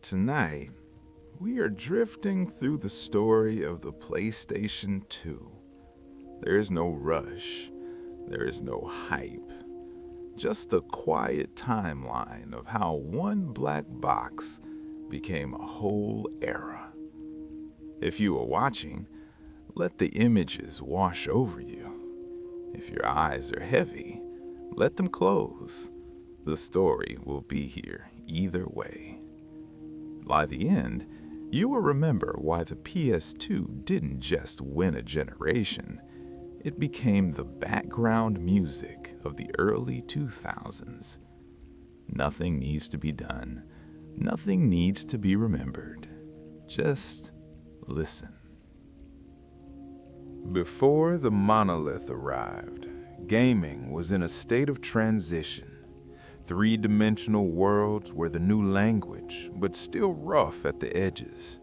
Tonight, we are drifting through the story of the PlayStation 2. There is no rush, there is no hype, just a quiet timeline of how one black box became a whole era. If you are watching, let the images wash over you. If your eyes are heavy, let them close. The story will be here either way. By the end, you will remember why the PS2 didn't just win a generation. It became the background music of the early 2000s. Nothing needs to be done. Nothing needs to be remembered. Just listen. Before the monolith arrived, gaming was in a state of transition. Three-dimensional worlds were the new language, but still rough at the edges.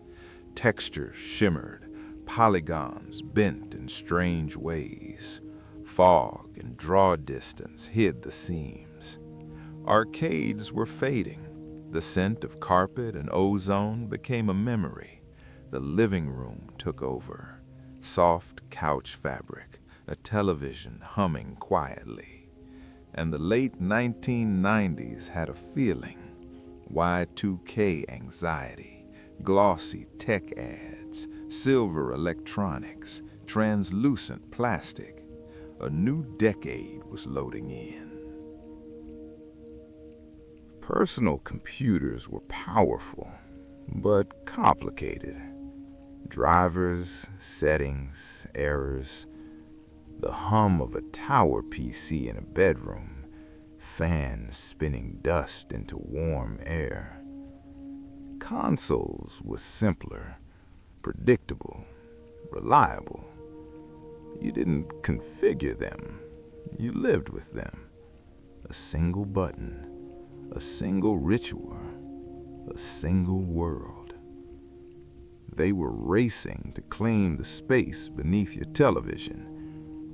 Textures shimmered, polygons bent in strange ways. Fog and draw distance hid the seams. Arcades were fading. The scent of carpet and ozone became a memory. The living room took over. Soft couch fabric, a television humming quietly. And the late 1990s had a feeling. Y2K anxiety, glossy tech ads, silver electronics, translucent plastic. A new decade was loading in. Personal computers were powerful, but complicated. Drivers, settings, errors. The hum of a tower PC in a bedroom, fans spinning dust into warm air. Consoles were simpler, predictable, reliable. You didn't configure them, you lived with them. A single button, a single ritual, a single world. They were racing to claim the space beneath your television,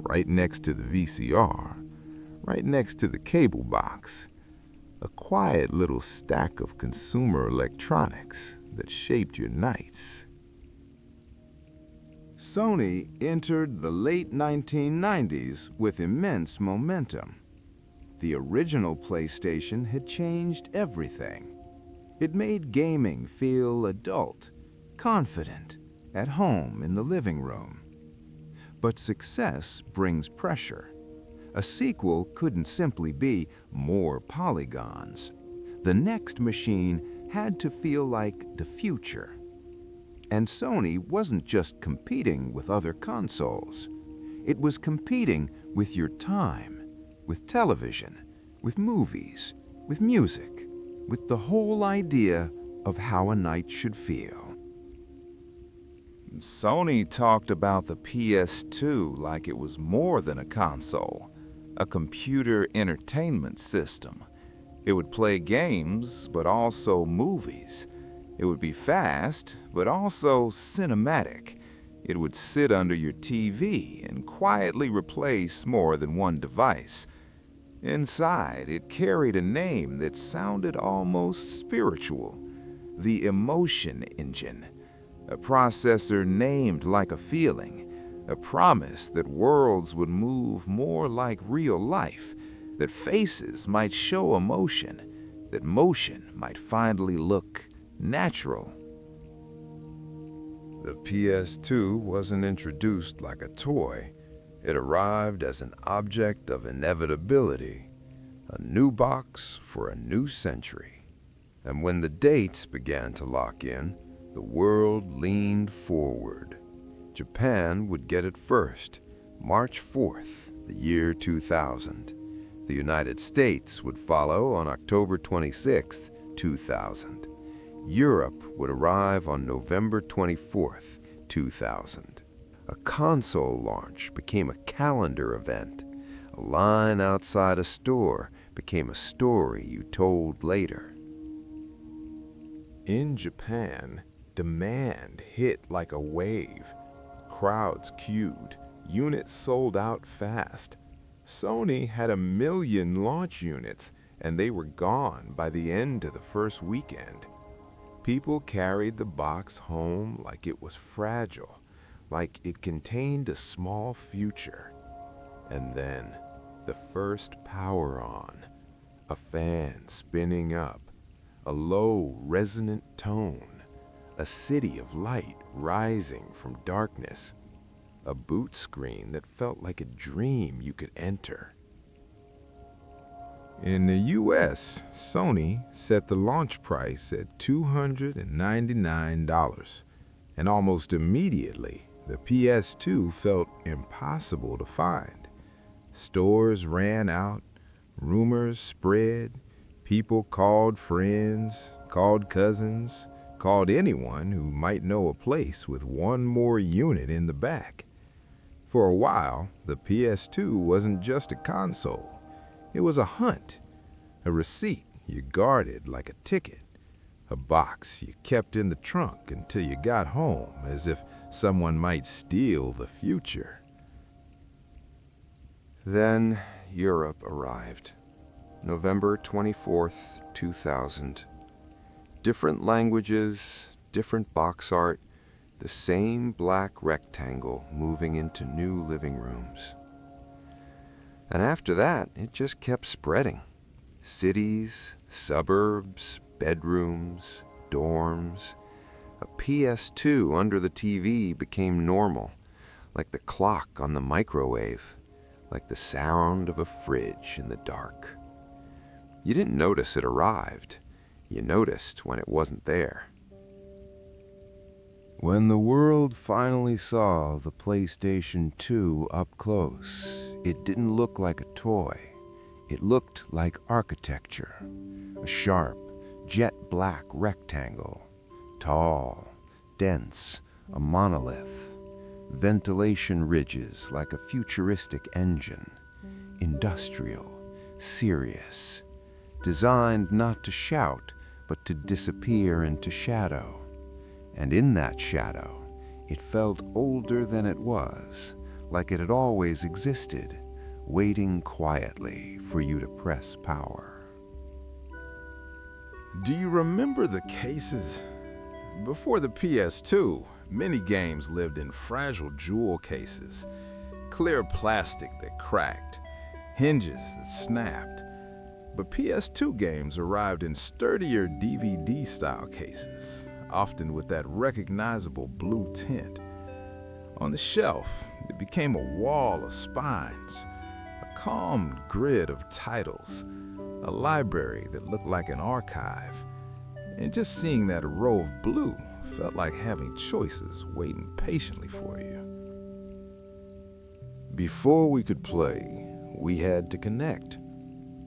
right next to the VCR, right next to the cable box, a quiet little stack of consumer electronics that shaped your nights. Sony entered the late 1990s with immense momentum. The original PlayStation had changed everything. It made gaming feel adult, confident, at home in the living room. But success brings pressure. A sequel couldn't simply be more polygons. The next machine had to feel like the future. And Sony wasn't just competing with other consoles. It was competing with your time, with television, with movies, with music, with the whole idea of how a night should feel. Sony talked about the PS2 like it was more than a console, a computer entertainment system. It would play games, but also movies. It would be fast, but also cinematic. It would sit under your TV and quietly replace more than one device. Inside, it carried a name that sounded almost spiritual, the emotion engine. A processor named like a feeling, a promise that worlds would move more like real life, that faces might show emotion, that motion might finally look natural. The PS2 wasn't introduced like a toy. It arrived as an object of inevitability, a new box for a new century. And when the dates began to lock in, the world leaned forward. Japan would get it first, March 4th, the year 2000. The United States would follow on October 26th, 2000. Europe would arrive on November 24th, 2000. A console launch became a calendar event. A line outside a store became a story you told later. In Japan, demand hit like a wave. Crowds queued, units sold out fast. Sony had 1 million launch units, and they were gone by the end of the first weekend. People carried the box home like it was fragile, like it contained a small future. And then, the first power on, a fan spinning up, a low, resonant tone, a city of light rising from darkness, a boot screen that felt like a dream you could enter. In the US, Sony set the launch price at $299, and almost immediately, the PS2 felt impossible to find. Stores ran out, rumors spread, people called friends, called cousins, called anyone who might know a place with one more unit in the back. For a while, the PS2 wasn't just a console. It was a hunt, a receipt you guarded like a ticket, a box you kept in the trunk until you got home, as if someone might steal the future. Then Europe arrived, November 24th, 2000. Different languages, different box art, the same black rectangle moving into new living rooms. And after that, it just kept spreading. Cities, suburbs, bedrooms, dorms. A PS2 under the TV became normal, like the clock on the microwave, like the sound of a fridge in the dark. You didn't notice it arrived. You noticed when it wasn't there. When the world finally saw the PlayStation 2 up close, it didn't look like a toy. It looked like architecture, a sharp, jet-black rectangle, tall, dense, a monolith, ventilation ridges like a futuristic engine, industrial, serious, designed not to shout, but to disappear into shadow. And in that shadow, it felt older than it was, like it had always existed, waiting quietly for you to press power. Do you remember the cases? Before the PS2, many games lived in fragile jewel cases, clear plastic that cracked, hinges that snapped. But PS2 games arrived in sturdier DVD-style cases, often with that recognizable blue tint. On the shelf, it became a wall of spines, a calm grid of titles, a library that looked like an archive. And just seeing that row of blue felt like having choices waiting patiently for you. Before we could play, we had to connect.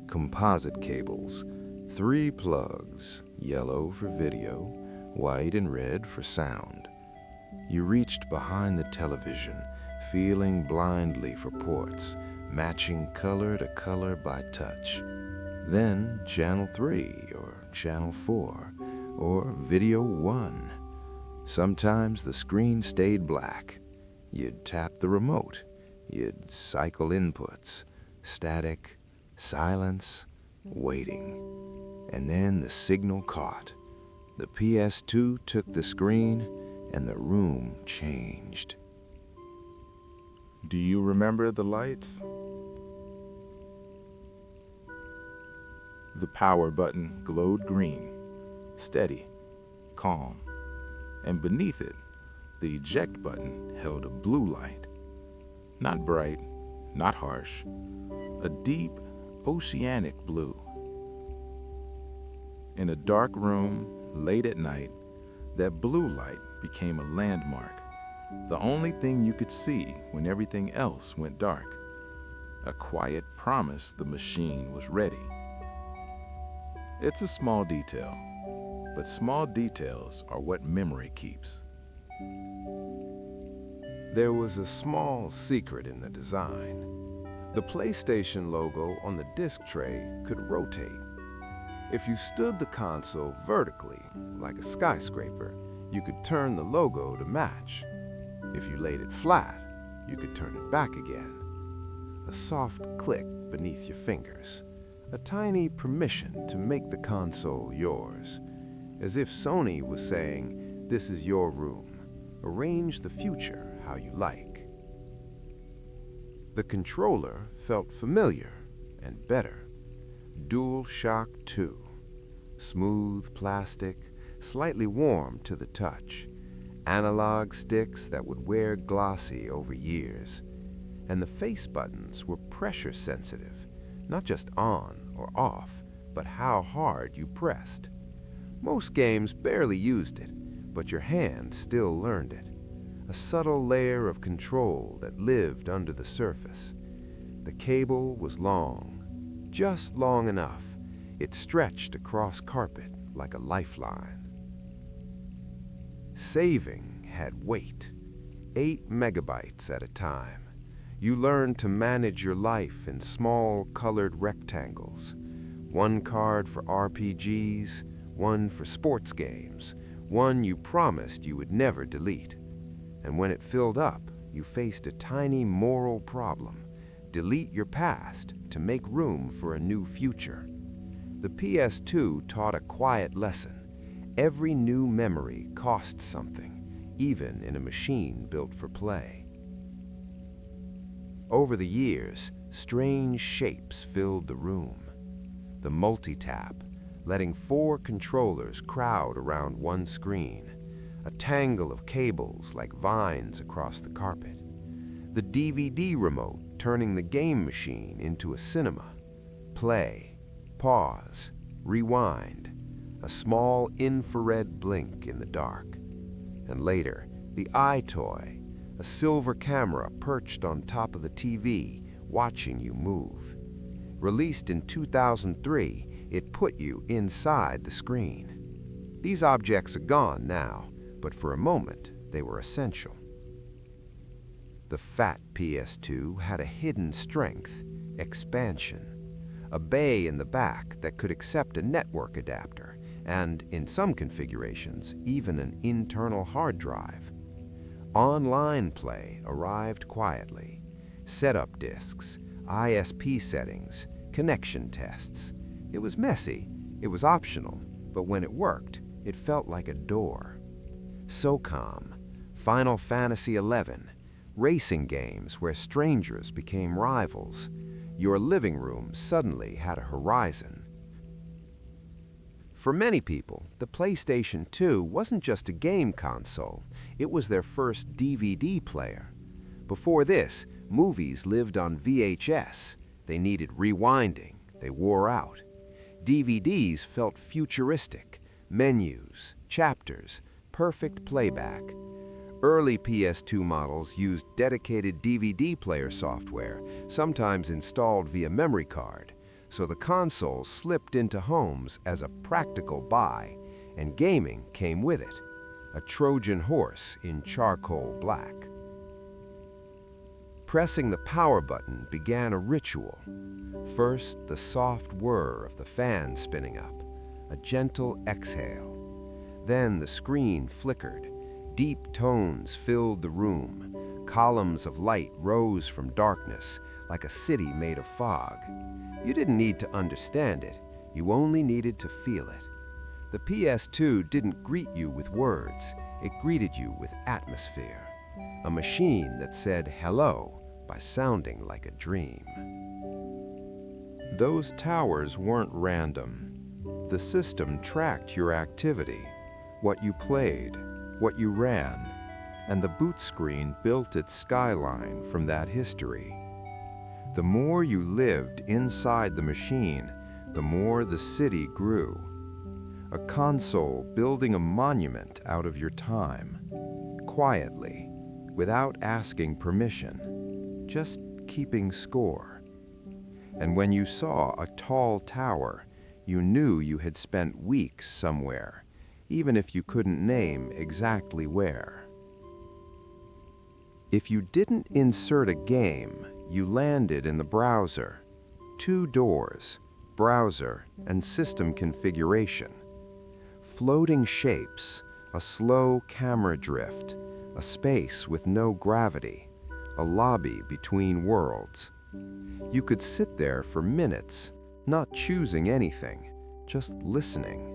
Composite cables, 3 plugs, yellow for video, white and red for sound. You reached behind the television, feeling blindly for ports, matching color to color by touch. Then channel 3 or channel 4 or video 1. Sometimes the screen stayed black. You'd tap the remote. You'd cycle inputs, static, silence, waiting. And then the signal caught. The PS2 took the screen, and the room changed. Do you remember the lights? The power button glowed green, steady, calm, and beneath it, the eject button held a blue light. Not bright, not harsh, a deep, oceanic blue. In a dark room, late at night, that blue light became a landmark, the only thing you could see when everything else went dark. A quiet promise the machine was ready. It's a small detail, but small details are what memory keeps. There was a small secret in the design. The PlayStation logo on the disc tray could rotate. If you stood the console vertically, like a skyscraper, you could turn the logo to match. If you laid it flat, you could turn it back again. A soft click beneath your fingers, a tiny permission to make the console yours. as if Sony was saying, "This is your room. Arrange the future how you like." The controller felt familiar and better. DualShock 2. Smooth plastic, slightly warm to the touch. Analog sticks that would wear glossy over years. And the face buttons were pressure sensitive, not just on or off, but how hard you pressed. Most games barely used it, but your hand still learned it. A subtle layer of control that lived under the surface. The cable was long, just long enough. It stretched across carpet like a lifeline. Saving had weight, 8 megabytes at a time. You learned to manage your life in small colored rectangles. One card for RPGs, one for sports games, one you promised you would never delete. And when it filled up, you faced a tiny moral problem. Delete your past to make room for a new future. The PS2 taught a quiet lesson. Every new memory cost something, even in a machine built for play. Over the years, strange shapes filled the room. The multi-tap, letting 4 controllers crowd around one screen. A tangle of cables like vines across the carpet. The DVD remote turning the game machine into a cinema. Play, pause, rewind. A small infrared blink in the dark. And later, the iToy, a silver camera perched on top of the TV, watching you move. Released in 2003, it put you inside the screen. These objects are gone now, but for a moment, they were essential. The fat PS2 had a hidden strength, expansion. A bay in the back that could accept a network adapter, and in some configurations, even an internal hard drive. Online play arrived quietly. Setup disks, ISP settings, connection tests. It was messy, it was optional, but when it worked, it felt like a door. SOCOM, Final Fantasy XI, racing games where strangers became rivals. Your living room suddenly had a horizon. For many people, the PlayStation 2 wasn't just a game console, it was their first DVD player. Before this, movies lived on VHS. They needed rewinding, they wore out. DVDs felt futuristic, menus, chapters, perfect playback. Early PS2 models used dedicated DVD player software, sometimes installed via memory card, so the console slipped into homes as a practical buy, and gaming came with it, a Trojan horse in charcoal black. Pressing the power button began a ritual. First, the soft whir of the fan spinning up, a gentle exhale. Then the screen flickered. Deep tones filled the room. Columns of light rose from darkness, like a city made of fog. You didn't need to understand it. You only needed to feel it. The PS2 didn't greet you with words. It greeted you with atmosphere. A machine that said hello by sounding like a dream. Those towers weren't random. The system tracked your activity, what you played, what you ran, and the boot screen built its skyline from that history. The more you lived inside the machine, the more the city grew. A console building a monument out of your time, quietly, without asking permission, just keeping score. And when you saw a tall tower, you knew you had spent weeks somewhere, even if you couldn't name exactly where. If you didn't insert a game, you landed in the browser. 2 doors, browser and system configuration. Floating shapes, a slow camera drift, a space with no gravity, a lobby between worlds. You could sit there for minutes, not choosing anything, just listening.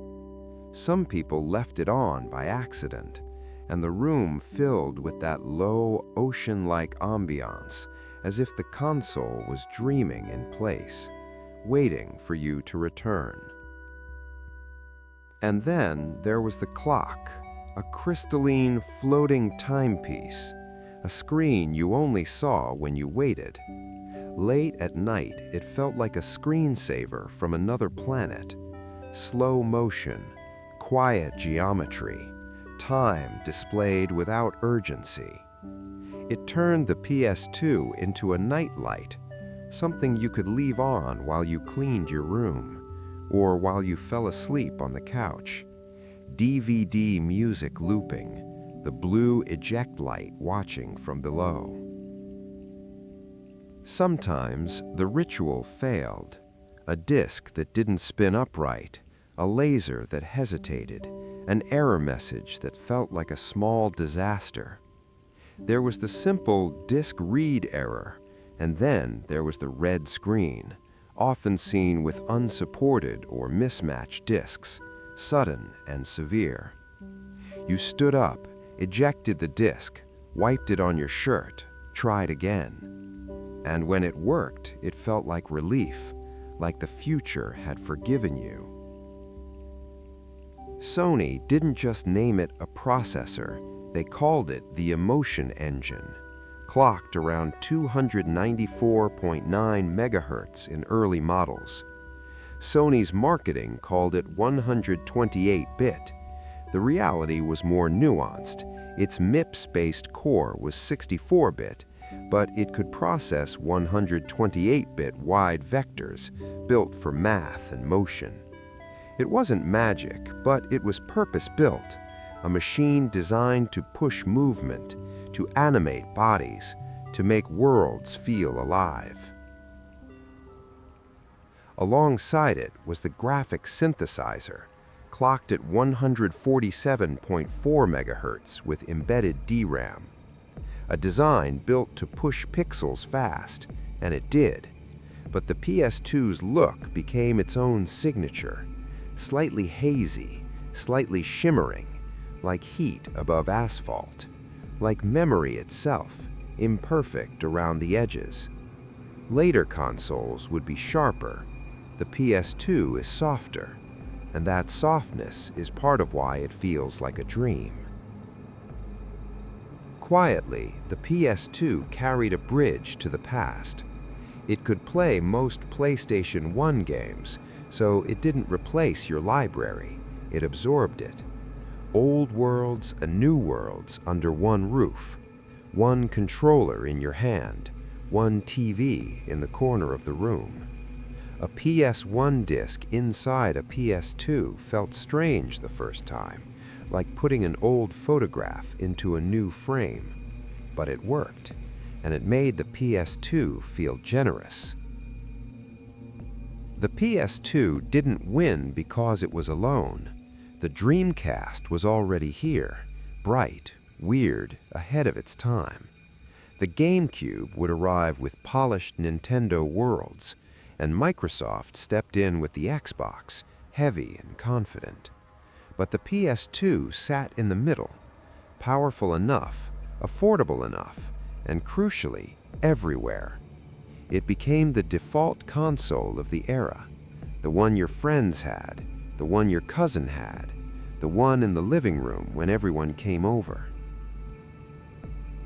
Some people left it on by accident, and the room filled with that low, ocean-like ambiance, as if the console was dreaming in place, waiting for you to return. And then there was the clock, a crystalline, floating timepiece, a screen you only saw when you waited. Late at night, it felt like a screensaver from another planet. Slow motion, quiet geometry, time displayed without urgency. It turned the PS2 into a nightlight, something you could leave on while you cleaned your room, or while you fell asleep on the couch. DVD music looping, the blue eject light watching from below. Sometimes the ritual failed. A disc that didn't spin upright, a laser that hesitated, an error message that felt like a small disaster. There was the simple disc read error, and then there was the red screen, often seen with unsupported or mismatched discs, sudden and severe. You stood up, ejected the disc, wiped it on your shirt, tried again. And when it worked, it felt like relief, like the future had forgiven you. Sony didn't just name it a processor, they called it the emotion engine, clocked around 294.9 megahertz in early models. Sony's marketing called it 128-bit. The reality was more nuanced. Its MIPS-based core was 64-bit, but it could process 128-bit wide vectors built for math and motion. It wasn't magic, but it was purpose-built, a machine designed to push movement, to animate bodies, to make worlds feel alive. Alongside it was the graphic synthesizer, clocked at 147.4 megahertz with embedded DRAM. A design built to push pixels fast, and it did. But the PS2's look became its own signature, slightly hazy, slightly shimmering, like heat above asphalt, like memory itself, imperfect around the edges. Later consoles would be sharper. The PS2 is softer, and that softness is part of why it feels like a dream. Quietly, the PS2 carried a bridge to the past. It could play most PlayStation 1 games, so it didn't replace your library, it absorbed it. Old worlds and new worlds under one roof, one controller in your hand, one TV in the corner of the room. A PS1 disc inside a PS2 felt strange the first time, like putting an old photograph into a new frame. But it worked, and it made the PS2 feel generous. The PS2 didn't win because it was alone. The Dreamcast was already here, bright, weird, ahead of its time. The GameCube would arrive with polished Nintendo worlds, and Microsoft stepped in with the Xbox, heavy and confident. But the PS2 sat in the middle, powerful enough, affordable enough, and crucially, everywhere. It became the default console of the era, the one your friends had, the one your cousin had, the one in the living room when everyone came over.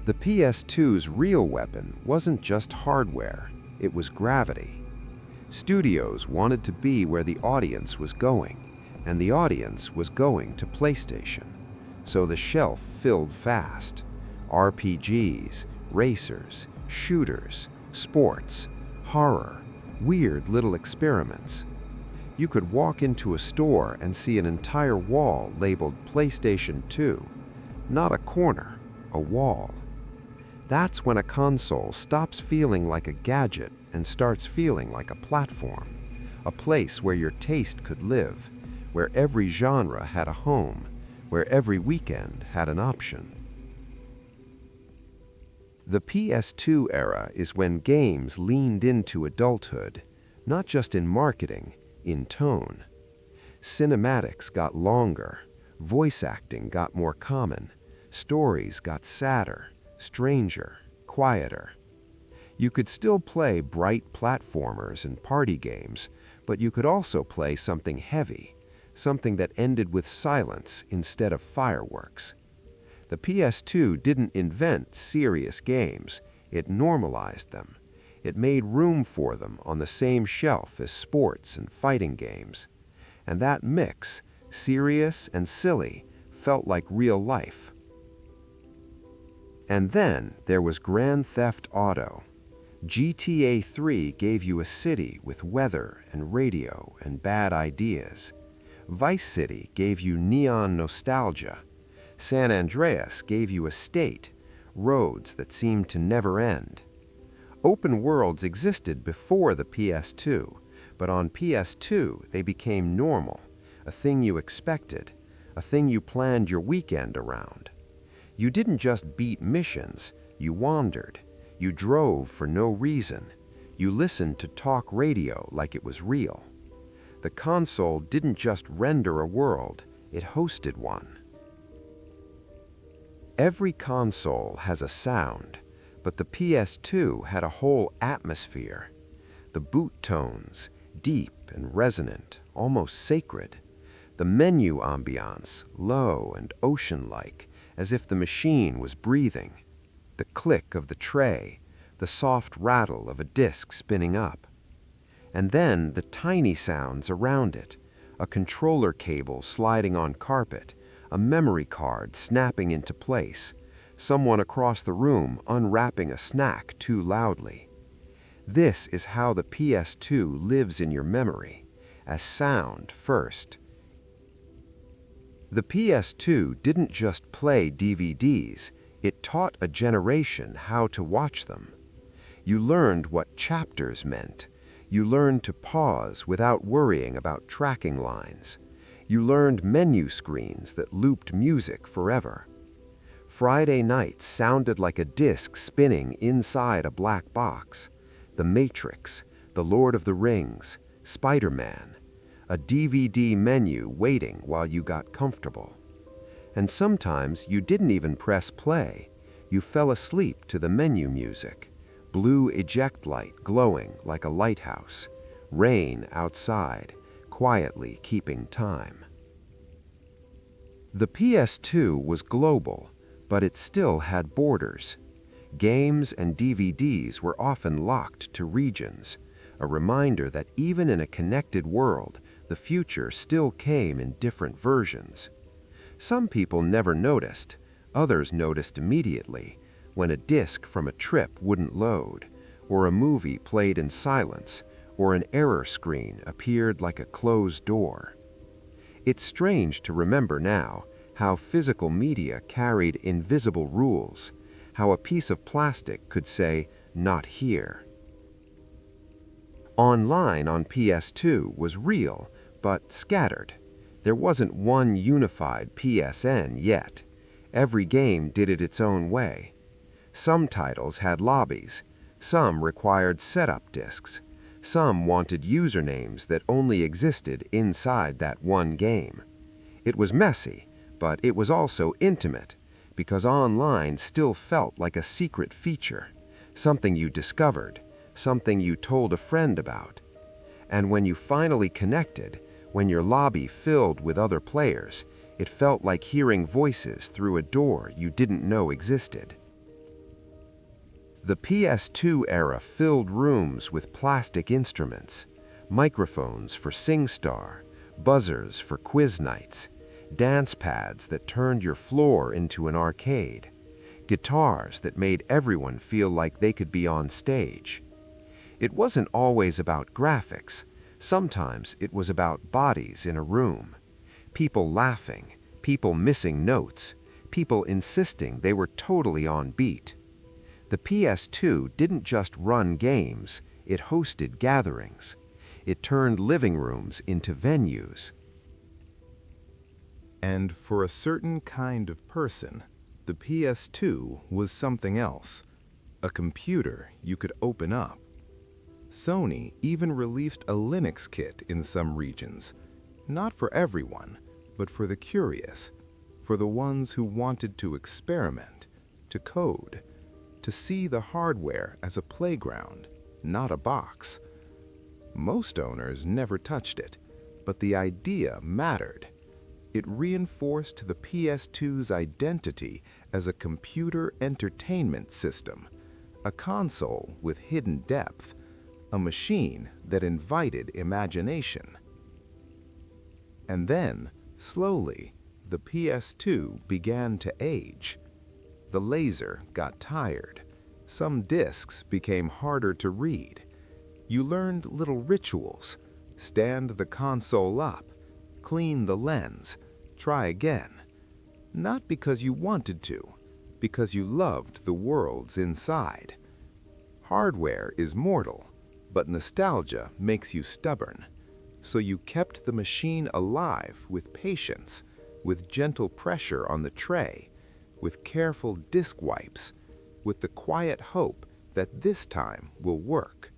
The PS2's real weapon wasn't just hardware, it was gravity. Studios wanted to be where the audience was going, and the audience was going to PlayStation. So the shelf filled fast. RPGs, racers, shooters, sports, horror, weird little experiments. You could walk into a store and see an entire wall labeled PlayStation 2. Not a corner, a wall. That's when a console stops feeling like a gadget and starts feeling like a platform, a place where your taste could live, where every genre had a home, where every weekend had an option. The PS2 era is when games leaned into adulthood, not just in marketing, in tone. Cinematics got longer, voice acting got more common, stories got sadder, stranger, quieter. You could still play bright platformers and party games, but you could also play something heavy, something that ended with silence instead of fireworks. The PS2 didn't invent serious games, it normalized them. It made room for them on the same shelf as sports and fighting games. And that mix, serious and silly, felt like real life. And then there was Grand Theft Auto. GTA 3 gave you a city with weather and radio and bad ideas. Vice City gave you neon nostalgia. San Andreas gave you a state, roads that seemed to never end. Open worlds existed before the PS2, but on PS2 they became normal, a thing you expected, a thing you planned your weekend around. You didn't just beat missions, you wandered. You drove for no reason. You listened to talk radio like it was real. The console didn't just render a world, it hosted one. Every console has a sound, but the PS2 had a whole atmosphere. The boot tones, deep and resonant, almost sacred. The menu ambiance, low and ocean-like, as if the machine was breathing. The click of the tray, the soft rattle of a disc spinning up. And then the tiny sounds around it, a controller cable sliding on carpet, a memory card snapping into place, someone across the room unwrapping a snack too loudly. This is how the PS2 lives in your memory, as sound first. The PS2 didn't just play DVDs, it taught a generation how to watch them. You learned what chapters meant. You learned to pause without worrying about tracking lines. You learned menu screens that looped music forever. Friday nights sounded like a disc spinning inside a black box. The Matrix, The Lord of the Rings, Spider-Man. A DVD menu waiting while you got comfortable. And sometimes you didn't even press play. You fell asleep to the menu music. Blue eject light glowing like a lighthouse. Rain outside, quietly keeping time. The PS2 was global, but it still had borders. Games and DVDs were often locked to regions, a reminder that even in a connected world, the future still came in different versions. Some people never noticed, others noticed immediately, when a disc from a trip wouldn't load, or a movie played in silence, or an error screen appeared like a closed door. It's strange to remember now how physical media carried invisible rules, how a piece of plastic could say, "Not here." Online on PS2 was real, but scattered. There wasn't one unified PSN yet. Every game did it its own way. Some titles had lobbies, some required setup disks, some wanted usernames that only existed inside that one game. It was messy, but it was also intimate, because online still felt like a secret feature, something you discovered, something you told a friend about. And when you finally connected, when your lobby filled with other players, it felt like hearing voices through a door you didn't know existed. The PS2 era filled rooms with plastic instruments, microphones for SingStar, buzzers for quiz nights, dance pads that turned your floor into an arcade, guitars that made everyone feel like they could be on stage. It wasn't always about graphics. Sometimes it was about bodies in a room, people laughing, people missing notes, people insisting they were totally on beat. The PS2 didn't just run games, it hosted gatherings. It turned living rooms into venues. And for a certain kind of person, the PS2 was something else, a computer you could open up. Sony even released a Linux kit in some regions. Not for everyone, but for the curious, for the ones who wanted to experiment, to code, to see the hardware as a playground, not a box. Most owners never touched it, but the idea mattered. It reinforced the PS2's identity as a computer entertainment system, a console with hidden depth, a machine that invited imagination. And then, slowly, the PS2 began to age. The laser got tired. Some discs became harder to read. You learned little rituals. Stand the console up, clean the lens, try again. Not because you wanted to, because you loved the worlds inside. Hardware is mortal, but nostalgia makes you stubborn. So you kept the machine alive with patience, with gentle pressure on the tray, with careful disk wipes, with the quiet hope that this time will work.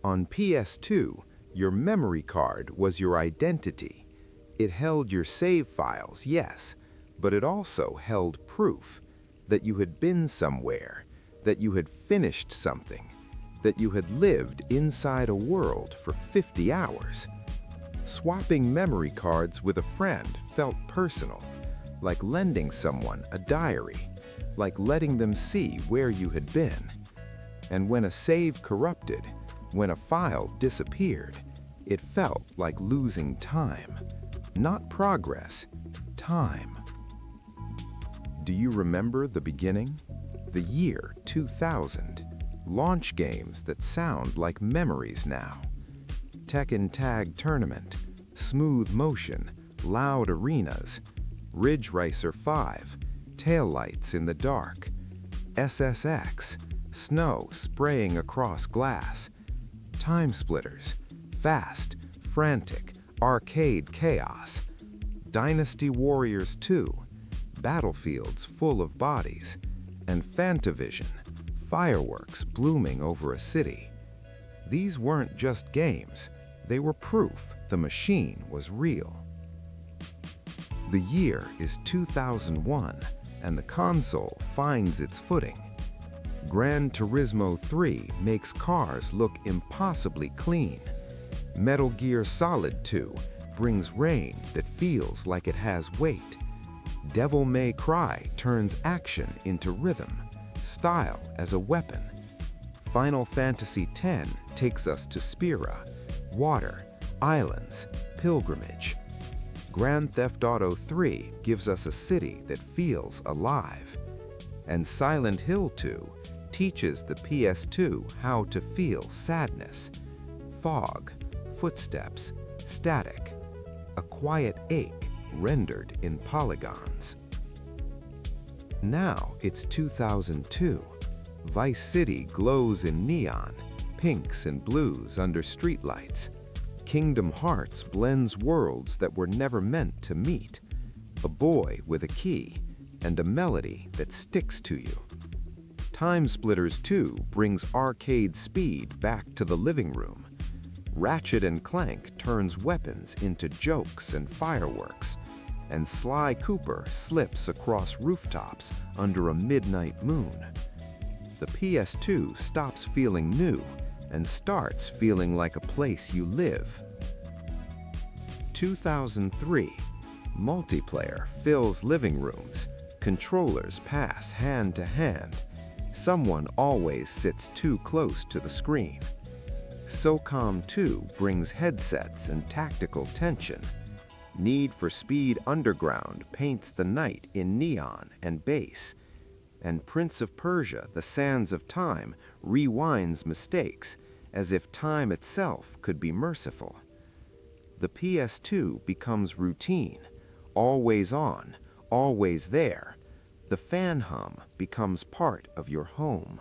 On PS2, your memory card was your identity. It held your save files, yes, but it also held proof that you had been somewhere, that you had finished something, that you had lived inside a world for 50 hours. Swapping memory cards with a friend felt personal, like lending someone a diary, like letting them see where you had been. And when a save corrupted, when a file disappeared, it felt like losing time. Not progress, time. Do you remember the beginning? The year 2000. Launch games that sound like memories now. Tekken Tag Tournament, Smooth Motion, Loud Arenas, Ridge Racer 5, Taillights in the Dark, SSX, Snow Spraying Across Glass, Time Splitters, Fast, Frantic, Arcade Chaos, Dynasty Warriors 2, Battlefields Full of Bodies, and Fantavision, Fireworks Blooming Over a City. These weren't just games, they were proof the machine was real. The year is 2001, and the console finds its footing. Gran Turismo 3 makes cars look impossibly clean. Metal Gear Solid 2 brings rain that feels like it has weight. Devil May Cry turns action into rhythm, style as a weapon. Final Fantasy X takes us to Spira, water, islands, pilgrimage. Grand Theft Auto 3 gives us a city that feels alive. And Silent Hill 2 teaches the PS2 how to feel sadness. Fog, footsteps, static, a quiet ache rendered in polygons. Now it's 2002. Vice City glows in neon, pinks and blues under streetlights. Kingdom Hearts blends worlds that were never meant to meet. A boy with a key, and a melody that sticks to you. Time Splitters 2 brings arcade speed back to the living room. Ratchet and Clank turns weapons into jokes and fireworks. And Sly Cooper slips across rooftops under a midnight moon. The PS2 stops feeling new and starts feeling like a place you live. 2003. Multiplayer fills living rooms. Controllers pass hand to hand. Someone always sits too close to the screen. SOCOM 2 brings headsets and tactical tension. Need for Speed Underground paints the night in neon and bass. And Prince of Persia: The Sands of Time rewinds mistakes as if time itself could be merciful. The PS2 becomes routine, always on, always there. The fan hum becomes part of your home.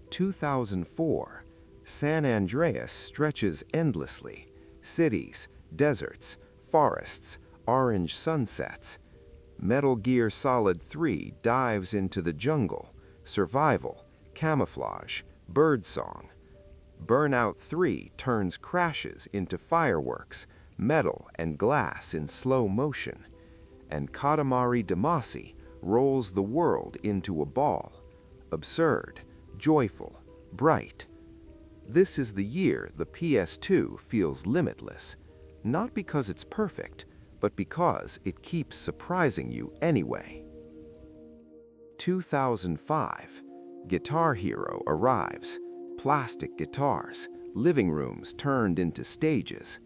2004. San Andreas stretches endlessly. Cities, deserts, forests, orange sunsets. Metal Gear Solid 3 dives into the jungle, survival, camouflage, birdsong. Burnout 3 turns crashes into fireworks, metal and glass in slow motion, and Katamari Damacy rolls the world into a ball, absurd, joyful, bright. This is the year the PS2 feels limitless, not because it's perfect, but because it keeps surprising you anyway. 2005, Guitar Hero arrives. Plastic guitars, living rooms turned into stages.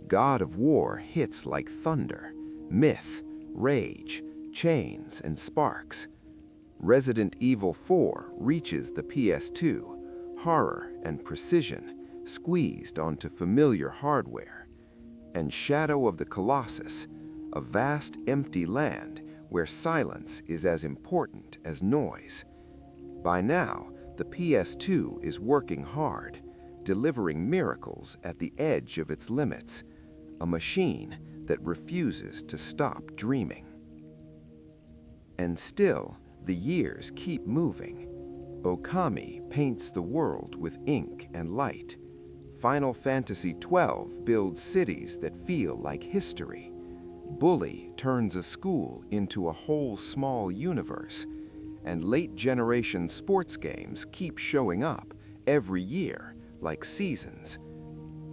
God of War hits like thunder, myth, rage, chains, and sparks. Resident Evil 4 reaches the PS2, horror and precision squeezed onto familiar hardware. And Shadow of the Colossus, a vast empty land where silence is as important as noise. By now, the PS2 is working hard, delivering miracles at the edge of its limits, a machine that refuses to stop dreaming. And still, the years keep moving. Okami paints the world with ink and light. Final Fantasy XII builds cities that feel like history. Bully turns a school into a whole small universe. And late-generation sports games keep showing up every year like seasons.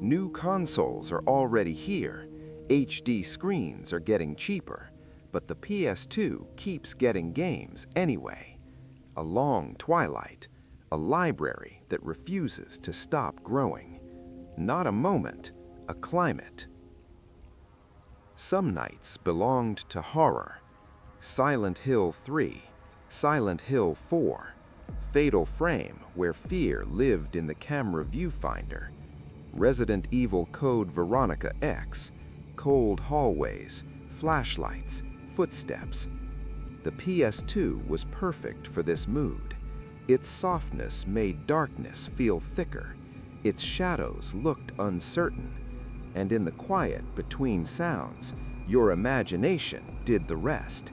New consoles are already here, HD screens are getting cheaper, but the PS2 keeps getting games anyway. A long twilight, a library that refuses to stop growing. Not a moment, a climate. Some nights belonged to horror. Silent Hill 3, Silent Hill 4, Fatal Frame, where fear lived in the camera viewfinder, Resident Evil Code Veronica X, cold hallways, flashlights, footsteps. The PS2 was perfect for this mood. Its softness made darkness feel thicker. Its shadows looked uncertain. And in the quiet between sounds, your imagination did the rest.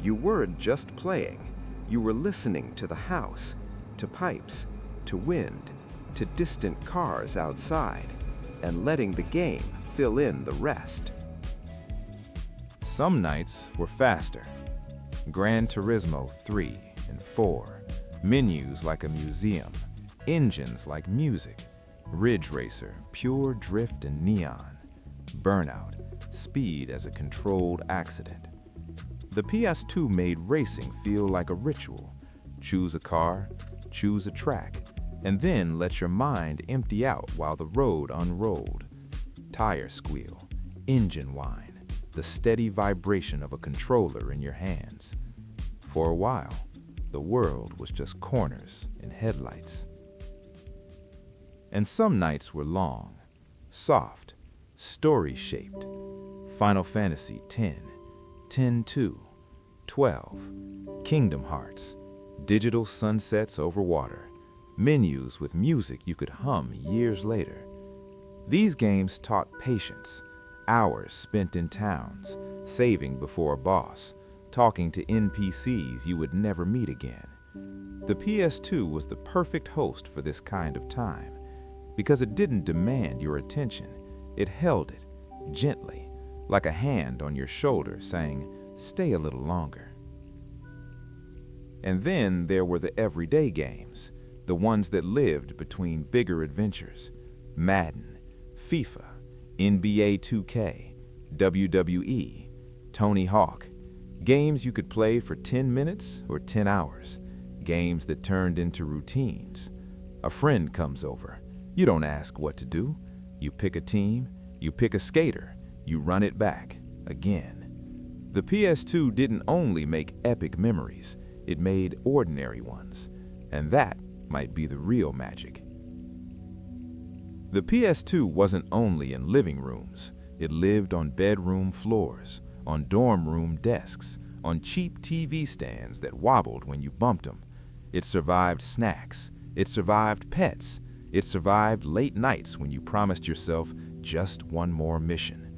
You weren't just playing, you were listening to the house, to pipes, to wind, to distant cars outside, and letting the game fill in the rest. Some nights were faster. Gran Turismo 3 and 4, menus like a museum, engines like music, Ridge Racer, pure drift and neon, Burnout, speed as a controlled accident. The PS2 made racing feel like a ritual. Choose a car, choose a track, and then let your mind empty out while the road unrolled. Tire squeal, engine whine, the steady vibration of a controller in your hands. For a while, the world was just corners and headlights. And some nights were long, soft, story-shaped. Final Fantasy X, X-2, 12, Kingdom Hearts, digital sunsets over water, menus with music you could hum years later. These games taught patience, hours spent in towns, saving before a boss, talking to NPCs you would never meet again. The PS2 was the perfect host for this kind of time, because it didn't demand your attention. It held it, gently, like a hand on your shoulder saying, "Stay a little longer." And then there were the everyday games, the ones that lived between bigger adventures. Madden, FIFA, NBA 2K, WWE, Tony Hawk. Games you could play for 10 minutes or 10 hours. Games that turned into routines. A friend comes over. You don't ask what to do. You pick a team, you pick a skater, you run it back, again. The PS2 didn't only make epic memories, it made ordinary ones. And that might be the real magic. The PS2 wasn't only in living rooms. It lived on bedroom floors, on dorm room desks, on cheap TV stands that wobbled when you bumped them. It survived snacks. It survived pets. It survived late nights when you promised yourself just one more mission.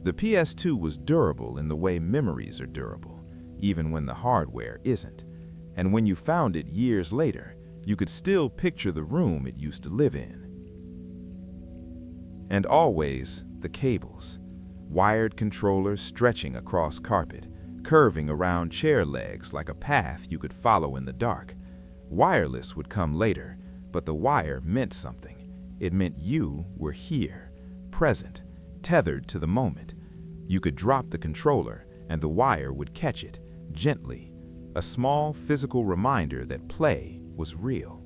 The PS2 was durable in the way memories are durable, even when the hardware isn't. And when you found it years later, you could still picture the room it used to live in. And always the cables. Wired controllers stretching across carpet, curving around chair legs like a path you could follow in the dark. Wireless would come later, but the wire meant something. It meant you were here, present, tethered to the moment. You could drop the controller and the wire would catch it, gently, a small physical reminder that play was real.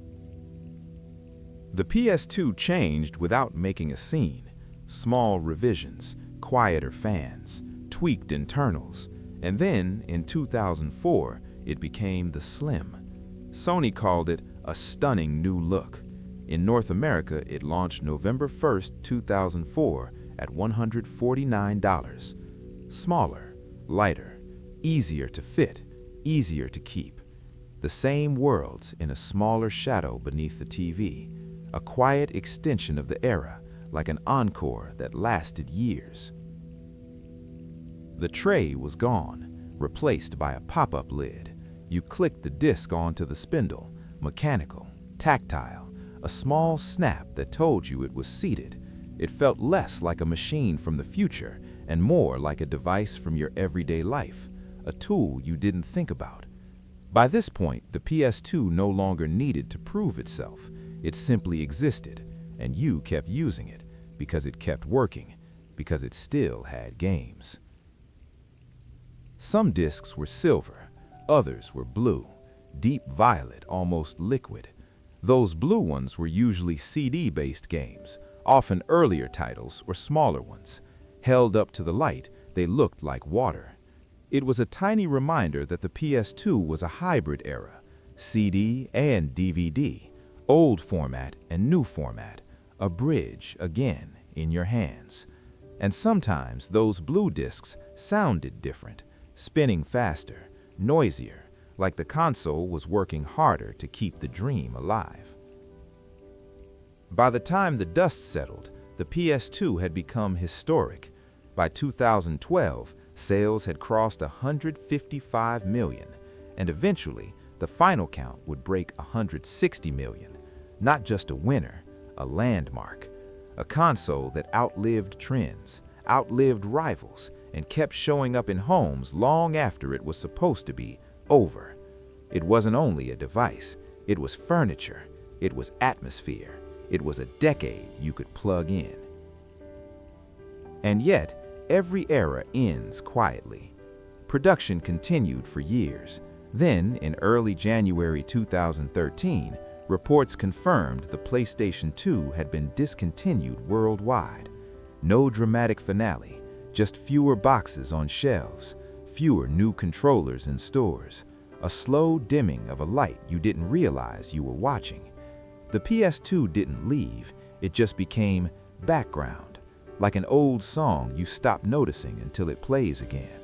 The PS2 changed without making a scene. Small revisions, quieter fans, tweaked internals, and then, in 2004, it became the Slim. Sony called it a stunning new look. In North America, it launched November 1st, 2004 at $149. Smaller, lighter, easier to fit, easier to keep. The same worlds in a smaller shadow beneath the TV, a quiet extension of the era, like an encore that lasted years. The tray was gone, replaced by a pop-up lid. You clicked the disc onto the spindle, mechanical, tactile, a small snap that told you it was seated. It felt less like a machine from the future and more like a device from your everyday life, a tool you didn't think about. By this point, the PS2 no longer needed to prove itself. It simply existed, and you kept using it because it kept working, because it still had games. Some discs were silver, others were blue, deep violet, almost liquid. Those blue ones were usually CD-based games, often earlier titles or smaller ones. Held up to the light, they looked like water. It was a tiny reminder that the PS2 was a hybrid era, CD and DVD, old format and new format, a bridge, again, in your hands. And sometimes those blue discs sounded different, spinning faster, noisier, like the console was working harder to keep the dream alive. By the time the dust settled, the PS2 had become historic. By 2012, sales had crossed 155 million, and eventually, the final count would break 160 million. Not just a winner, a landmark. A console that outlived trends, outlived rivals, and kept showing up in homes long after it was supposed to be over. It wasn't only a device, it was furniture, it was atmosphere, it was a decade you could plug in. And yet, every era ends quietly. Production continued for years. Then, in early January 2013, reports confirmed the PlayStation 2 had been discontinued worldwide. No dramatic finale, just fewer boxes on shelves, fewer new controllers in stores, a slow dimming of a light you didn't realize you were watching. The PS2 didn't leave, it just became background, like an old song you stop noticing until it plays again.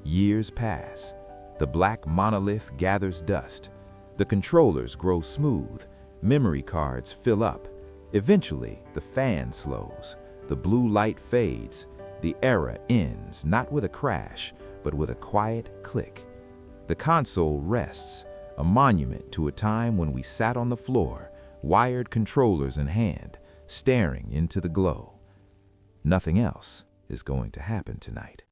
Years pass. The black monolith gathers dust. The controllers grow smooth, memory cards fill up. Eventually, the fan slows, the blue light fades, the era ends not with a crash, but with a quiet click. The console rests, a monument to a time when we sat on the floor, wired controllers in hand, staring into the glow. Nothing else is going to happen tonight.